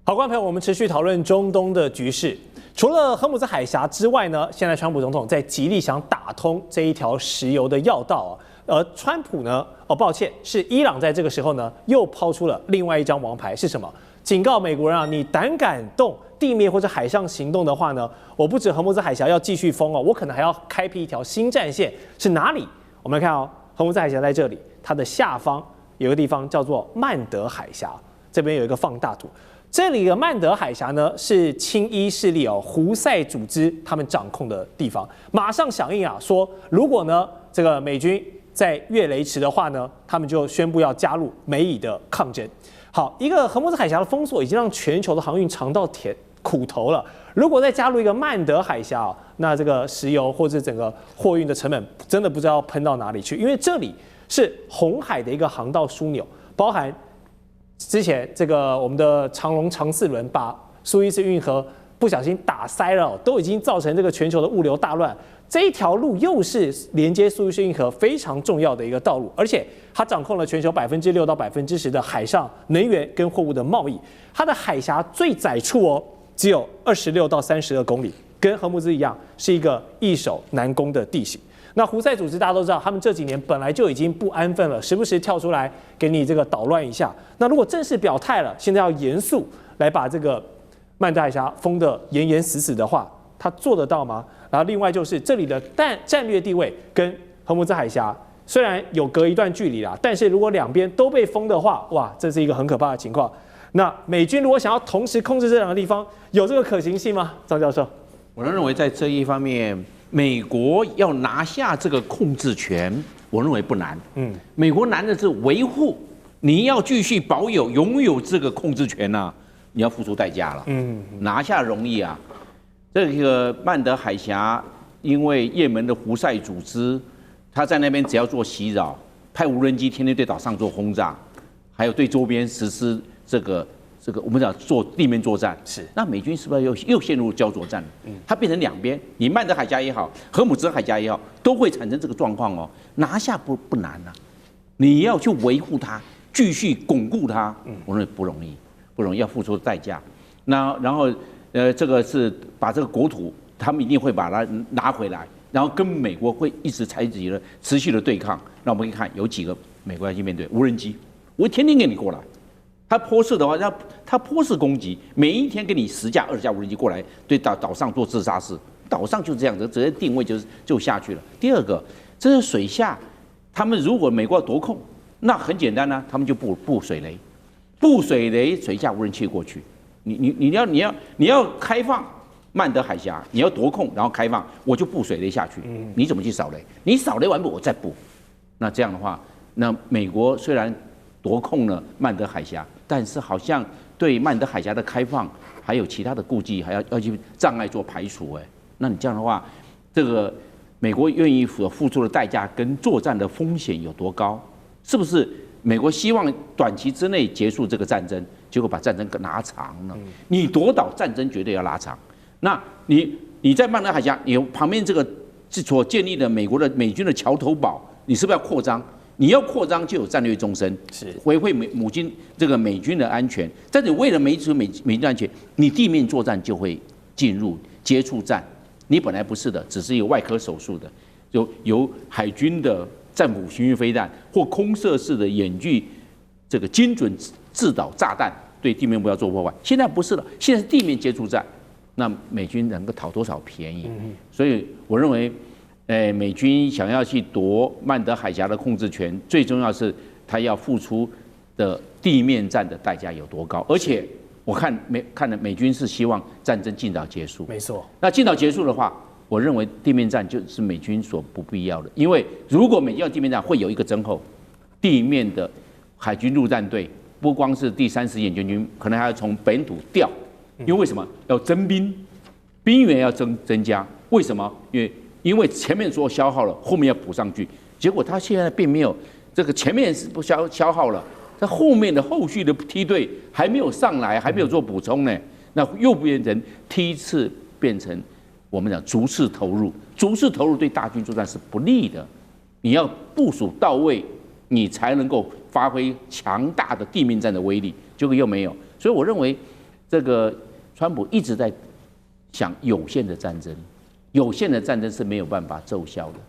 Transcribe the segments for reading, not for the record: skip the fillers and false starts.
好，觀眾朋友，我們持續討論中東的局勢。除了荷姆茲海峽之外呢，現在川普總統在極力想打通這一條石油的要道啊。而川普呢，抱歉，是伊朗在這個時候呢，又拋出了另外一張王牌，是什麼？警告美國人啊，你膽敢動地面或者海上行動的話呢，我不止荷姆茲海峽要繼續封哦，我可能還要開闢一條新戰線。是哪裡？我們來看哦，荷姆茲海峽在這裡，它的下方有個地方叫做曼德海峽，這邊有一個放大圖。這裡的曼德海峽呢，是親伊勢力胡塞組織他們掌控的地方。馬上響應啊，說如果呢這個美軍在越雷池的話呢，他們就宣布要加入美以的抗爭。好，一個荷姆茲海峽的封鎖已經讓全球的航運嘗到苦頭了。如果再加入一個曼德海峽，那這個石油或者整個貨運的成本真的不知道要噴到哪裡去，因為這裡是紅海的一個航道樞紐，包含之前這個我們的長榮長四輪把蘇伊士運河不小心打塞了，都已經造成這個全球的物流大亂。這一條路又是連接蘇伊士運河非常重要的一個道路，而且它掌控了全球6%到10%的海上能源跟貨物的貿易。它的海峽最窄處哦，只有26到32公里，跟荷姆茲一樣，是一個易守難攻的地形。那胡塞組織大家都知道，他們這幾年本來就已經不安分了，時不時跳出來給你這個搗亂一下。那如果正式表態了，現在要嚴肅來把這個曼德海峽封得嚴嚴死死的話，他做得到嗎？然後另外就是這裡的戰略地位跟荷姆茲海峽雖然有隔一段距離啦，但是如果兩邊都被封的話，哇，這是一個很可怕的情況。那美軍如果想要同時控制這兩個地方，有這個可行性嗎？張教授，我認為在這一方面，美國要拿下這個控制權，我認為不難。美國難的是維護，你要繼續擁有這個控制權啊，你要付出代價了。拿下容易啊。這個曼德海峽，因為也門的胡塞組織，他在那邊只要做襲擾，派無人機天天對島上做轟炸，還有對周邊實施這個我們講做地面作戰。是，那美軍是不是又陷入焦灼戰？它變成兩邊，你曼德海峽也好，荷姆茲海峽也好，都會產生這個狀況哦。拿下不難啊，你要去維護它，繼續鞏固它，我認為不容易，要付出代價。那然後。這個是把這個國土，他們一定會把它拿回來，然後跟美國會一直採取了持續的對抗。那我們可以看有幾個美國要去面對無人機，我天天給你過來，他波式的話，他波式攻擊，每一天給你10架、20架無人機過來，對島上做自殺式，島上就這樣子，直接定位就下去了。第二個，這是水下，他們如果美國要奪控，那很簡單呢，他們就布水雷，水下無人機過去。你要開放曼德海峽，你要奪控，然後開放，我就布水雷下去。你怎麼去掃雷？你掃雷完畢，我再布。那這樣的話，那美國雖然奪控了曼德海峽，但是好像對曼德海峽的開放還有其他的顧忌，還要去障礙做排除。那你這樣的話，這個美國願意付出的代價跟作戰的風險有多高？是不是美國希望短期之內結束這個戰爭？結果把戰爭給拉長了。你奪島戰爭絕對要拉長。那你在曼德海峽，你旁邊這個所建立的美軍的橋頭堡，你是不是要擴張？你要擴張就有戰略縱深，是維護這個美軍的安全。但是為了美軍的安全，你地面作戰就會進入接觸戰。你本來不是的，只是一個外科手術的，就由海軍的戰斧巡弋飛彈或空射式的遠距這個精準制導炸彈對地面目標做破壞，現在不是了，現在是地面接觸戰，那美軍能夠討多少便宜？所以我認為，美軍想要去奪曼德海峽的控制權，最重要是他要付出的地面戰的代價有多高。而且我看了美軍是希望戰爭盡早結束，沒錯。那盡早結束的話，我認為地面戰就是美軍所不必要的，因為如果美軍要地面戰，會有一個徵候，地面的海軍陸戰隊。不光是第30演習軍，可能還要從本土調，因為什麼？要徵兵，兵員要增加。為什麼？因為前面所消耗了，後面要補上去。結果他現在並沒有這個前面是不消耗了，他後面的後續的梯隊還沒有上來，還沒有做補充呢。那又變成梯次變成我們講逐次投入，逐次投入對大軍作戰是不利的。你要部署到位，你才能夠發揮強大的地面戰的威力，結果又沒有。所以我認為，這個川普一直在想有限的戰爭，有限的戰爭是沒有辦法奏效的，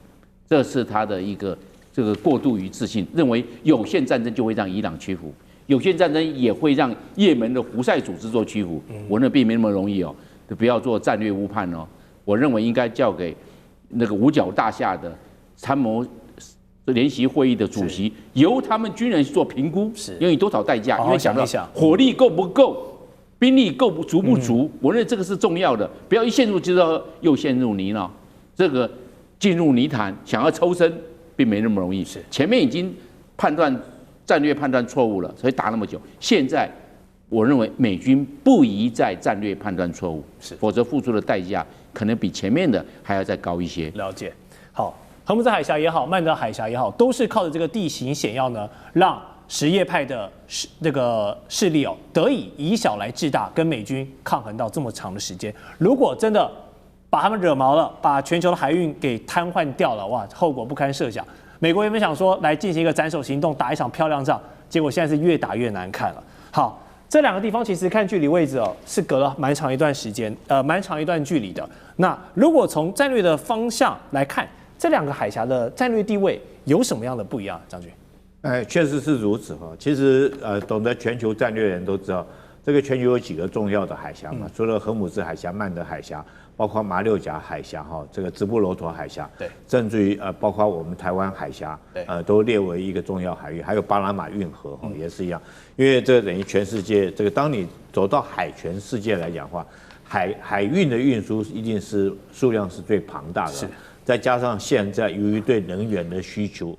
這是他的一個這個過度於自信，認為有限戰爭就會讓伊朗屈服，有限戰爭也會讓也門的胡塞組織做屈服。我認為並沒那麼容易哦，不要做戰略誤判哦。我認為應該交給那個五角大廈的參謀聯席會議的主席，由他們軍人去做評估，因為多少代價，因為講到火力夠不夠，兵力足不足，我認為這個是重要的，不要一陷入就要又陷入泥淖，這個進入泥潭想要抽身，並沒那麼容易。前面已經戰略判斷錯誤了，所以打那麼久。現在我認為美軍不宜再戰略判斷錯誤，否則付出的代價可能比前面的還要再高一些。了解，好。荷姆斯海峽也好，曼德海峽也好，都是靠着這個地形險要呢，讓什葉派的那個勢力哦，得以以小來制大，跟美軍抗衡到這麼長的時間。如果真的把他們惹毛了，把全球的海運給癱瘓掉了，哇，後果不堪設想。美國原本想說來進行一個斩首行動，打一場漂亮仗，結果現在是越打越難看了。好，這兩個地方其實看距離位置哦，是隔了蠻長一段時間，蠻長一段距離的。那如果從戰略的方向來看，這兩個海峽的戰略地位有什麼樣的不一樣？將軍，確實是如此哈。其實懂得全球戰略的人都知道，這個全球有幾個重要的海峽嘛，除了荷姆斯海峽、曼德海峽，包括馬六甲海峽哈，這個直布羅陀海峽，对，甚至於包括我們台灣海峽，都列為一個重要海域，還有巴拿馬運河哈也是一樣，因為這等於全世界這個當你走到海權世界來講的話，海運的運輸一定是數量是最龐大的。再加上現在由於對能源的需求，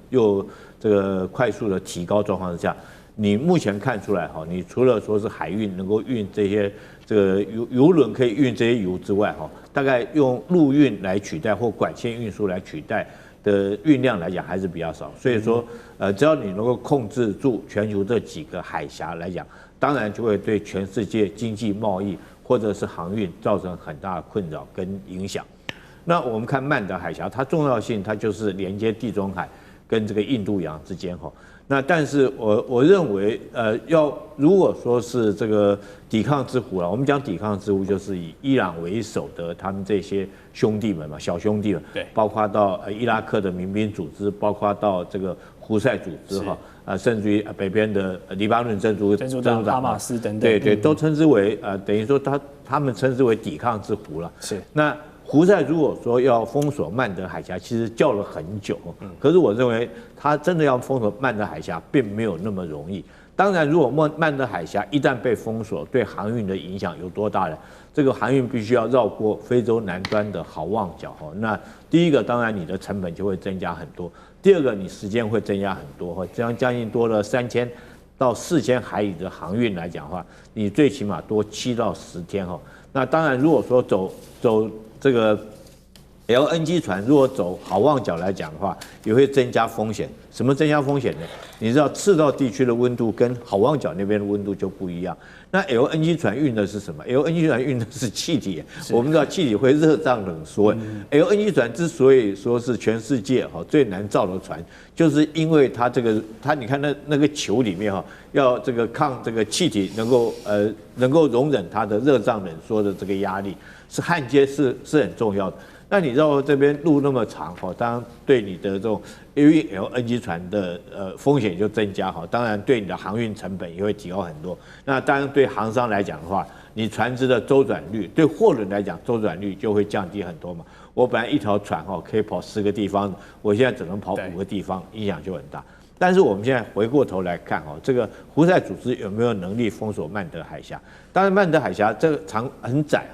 又這個快速的提高狀況之下，你目前看出來哈，你除了說是海運能夠運這些這個油輪可以運這些油之外哈，大概用陸運來取代或管線運輸來取代的運量來講還是比較少。所以說只要你能夠控制住全球這幾個海峽來講，當然就會對全世界經濟貿易或者是航運造成很大的困擾跟影響。那我們看曼德海峽，它重要性，它就是連接地中海跟這個印度洋之間哈。那但是我認為，如果說是這個抵抗之湖了，我們講抵抗之湖就是以伊朗為首的他們這些兄弟們嘛，小兄弟們，對，包括到伊拉克的民兵組織，包括到這個胡塞組織哈，甚至於北邊的黎巴嫩真主黨、哈馬斯等等，对，都稱之為等於說他們稱之為抵抗之湖了。是那。胡塞如果說要封鎖曼德海峽，其實叫了很久。可是我認為他真的要封鎖曼德海峽，並沒有那麼容易。當然，如果曼德海峽一旦被封鎖，對航運的影響有多大呢？這個航運必須要繞過非洲南端的好望角。那第一個，當然你的成本就會增加很多；第二個，你時間會增加很多。這樣將近多了3000到4000海里的航運來講的話，你最起碼多7到10天。那當然，如果說走這個 LNG 船如果走好望角來講的話，也會增加風險。什麼增加風險呢？你知道赤道地區的溫度跟好望角那邊的溫度就不一樣。那 LNG 船運的是什麼 ？LNG 船運的是氣體。我們知道氣體會熱脹冷縮。LNG 船之所以說是全世界最難造的船，就是因為它你看那個球裡面要這個抗這個氣體能夠容忍它的熱脹冷縮的這個壓力，是焊接是很重要的。那你繞這邊路那麼長當然對你的這種因為 LNG 船的風險就增加當然對你的航運成本也會提高很多。那當然對航商來講的話，你船只的週轉率，對貨輪來講週轉率就會降低很多嘛。我本來一條船可以跑10個地方，我現在只能跑5個地方，影響就很大。但是我們現在回過頭來看這個胡塞組織有沒有能力封鎖曼德海峽？當然，曼德海峽這個長很窄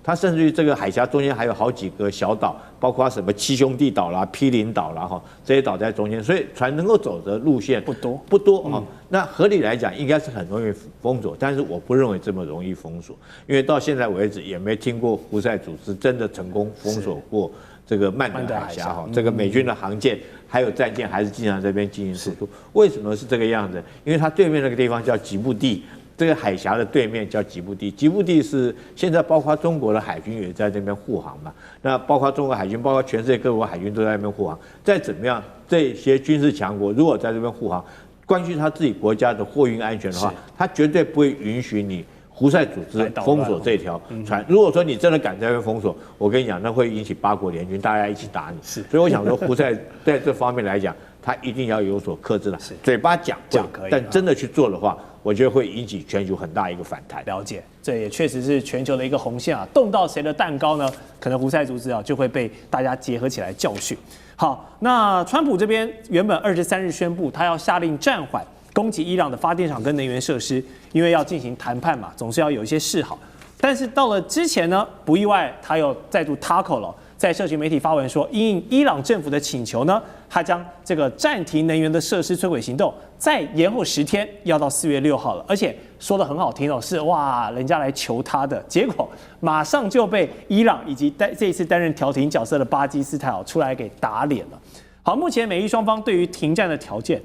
它甚至於這個海峽中間還有好幾個小島，包括什麼七兄弟島啦、毗鄰島啦這些島在中間，所以船能夠走的路線不多那合理來講，應該是很容易封鎖，但是我不認為這麼容易封鎖，因為到現在為止也沒聽過胡塞組織真的成功封鎖過這個曼德海峽這個美軍的航艦還有戰艦還是經常在這邊進行輸出。為什麼是這個樣子？因為它對面那個地方叫吉布地。這個海峽的對面叫吉布地，吉布地是現在包括中國的海軍也在這邊護航嘛。那包括中國海軍，包括全世界各國海軍都在那邊護航。再怎麼樣，這些軍事強國如果在這邊護航，關係他自己國家的貨運安全的話，他絕對不會允許你胡塞組織封鎖這條船。如果說你真的敢在這邊封鎖，我跟你講，那會引起8國聯軍，大家一起打你。所以我想說，胡塞在這方面來講，他一定要有所克制了。嘴巴講可以，但真的去做的話，我覺得會引起全球很大一個反彈。了解，這也確實是全球的一個紅線啊，動到誰的蛋糕呢？可能胡塞組織啊就會被大家結合起來教訓。好，那川普這邊原本23日宣布，他要下令暫緩攻擊伊朗的發電廠跟能源設施，因為要進行談判嘛，總是要有一些示好。但是到了之前呢，不意外，他又再度 tackle 了，在社群媒体發文說，因應伊朗政府的請求呢，他將這個暫停能源的設施摧毀行動再延後10天，要到4月6號了。而且說得很好聽哦，是哇，人家來求他的，結果馬上就被伊朗以及這一次擔任調停角色的巴基斯坦出來給打臉了。好，目前美伊雙方對於停戰的條件，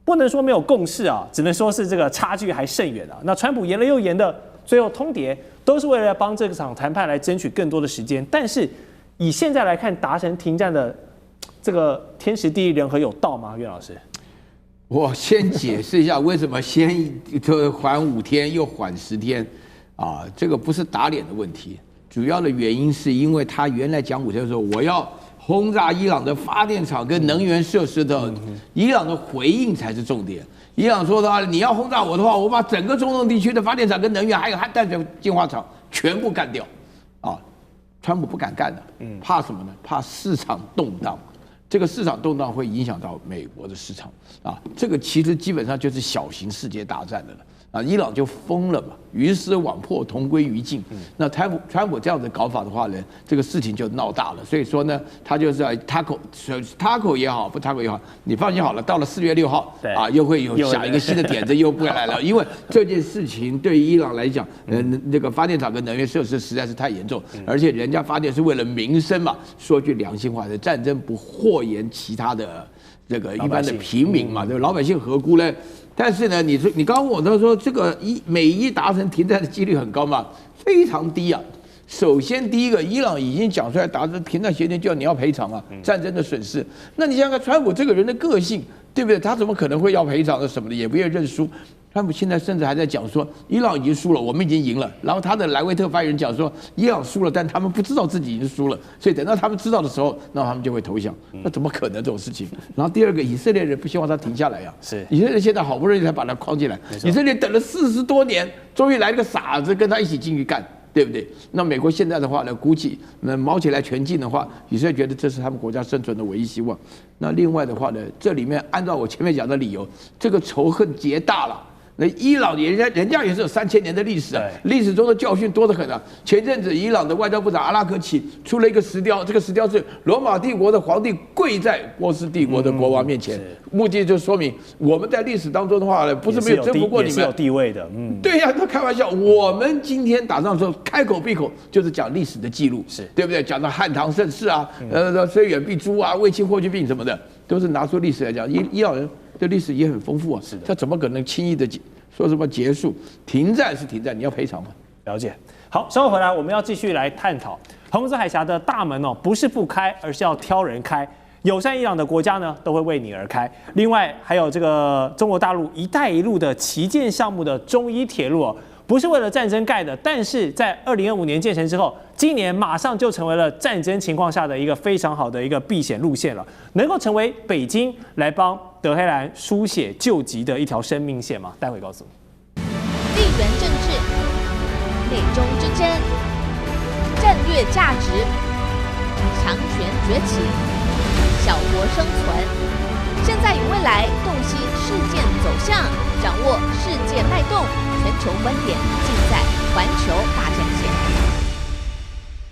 不能說沒有共識啊，只能說是這個差距還甚遠啊。那川普延了又延的，最後通牒都是為了幫這場談判來爭取更多的時間。但是以現在來看，達成停戰的這個天時地利人和有到嗎？岳老師，我先解釋一下為什麼先緩5天又緩10天啊，這個不是打臉的問題，主要的原因是因為他原來講5天的時候，我要轟炸伊朗的發電廠跟能源設施的，伊朗的回應才是重點。伊朗說的話，你要轟炸我的話，我把整個中東地區的發電廠跟能源還有氮淨化廠全部幹掉，啊，川普不敢幹的，怕什麼呢？怕市場動盪，這個市場動盪會影響到美國的市場啊，這個其實基本上就是小型世界大戰的了。啊，伊朗就瘋了嘛，魚死網破，同歸於盡。那川普這樣子搞法的話呢，這個事情就鬧大了。所以說呢，他就是要tackle也好，不tackle也好，你放心好了，到了4月6號啊，又會有想一個新的點子又不來了。因為這件事情對於伊朗來講，那個發電廠跟能源設施實在是太嚴重，而且人家發電是為了民生嘛。說句良心話，戰爭不禍延其他的這個一般的平民嘛，對吧？老百姓何辜呢？但是呢，你剛剛問我都說這個美伊達成停戰的幾率很高嘛？非常低啊。首先第一個，伊朗已經講出來達成停戰協定，就要你要賠償啊，戰爭的損失。那你想想看，川普這個人的個性，對不對？他怎麼可能會要賠償的什麼的，也不願意認輸。川普現在甚至還在講說，伊朗已經輸了，我們已經贏了。然後他的萊維特發言人講說，伊朗輸了，但他們不知道自己已經輸了，所以等到他們知道的時候，那他們就會投降。那怎麼可能這種事情？然後第二個，以色列人不希望他停下來呀。是，以色列現在好不容易才把他框進來，以色列等了40多年，終於來了個傻子跟他一起進去幹，對不對？那美國現在的話呢，鼓起毛起來全進的話，以色列覺得這是他們國家生存的唯一希望。那另外的話呢，這裡面按照我前面講的理由，這個仇恨結大了。那伊朗人家也是有3000年的歷史啊，歷史中的教訓多得很啊。前陣子伊朗的外交部長阿拉克奇出了一個石雕，這個石雕是羅馬帝國的皇帝跪在波斯帝國的國王面前，目的就說明我們在歷史當中的話呢，不是沒有征服過你们，也是有地位的。對呀，他開玩笑，我們今天打仗的時候開口閉口就是講歷史的記錄，是對不對？講到漢唐盛世啊，雖遠必誅啊，衛青霍去病什麼的，都是拿出歷史來講。伊朗人的歷史也很豐富啊，是的，他怎麼可能輕易的說什麼結束？停戰是停戰，你要賠償嗎？了解。好，稍後回來我們要繼續來探討荷姆斯海峽的大門哦，不是不開，而是要挑人開。友善伊朗的國家呢，都會為你而開。另外還有這個中國大陸“一帶一路”的旗艦項目的中伊鐵路哦，不是為了戰爭蓋的，但是在2025年建成之後，今年馬上就成為了戰爭情況下的一個非常好的一個避險路線了，能夠成為北京來幫德黑蘭輸血救急的一條生命線嗎？待會告訴你。地緣政治、美中之爭、戰略價值、強權崛起、小國生存，現在與未來洞悉事件走向，掌握世界脈動，全球觀點盡在環球大戰線。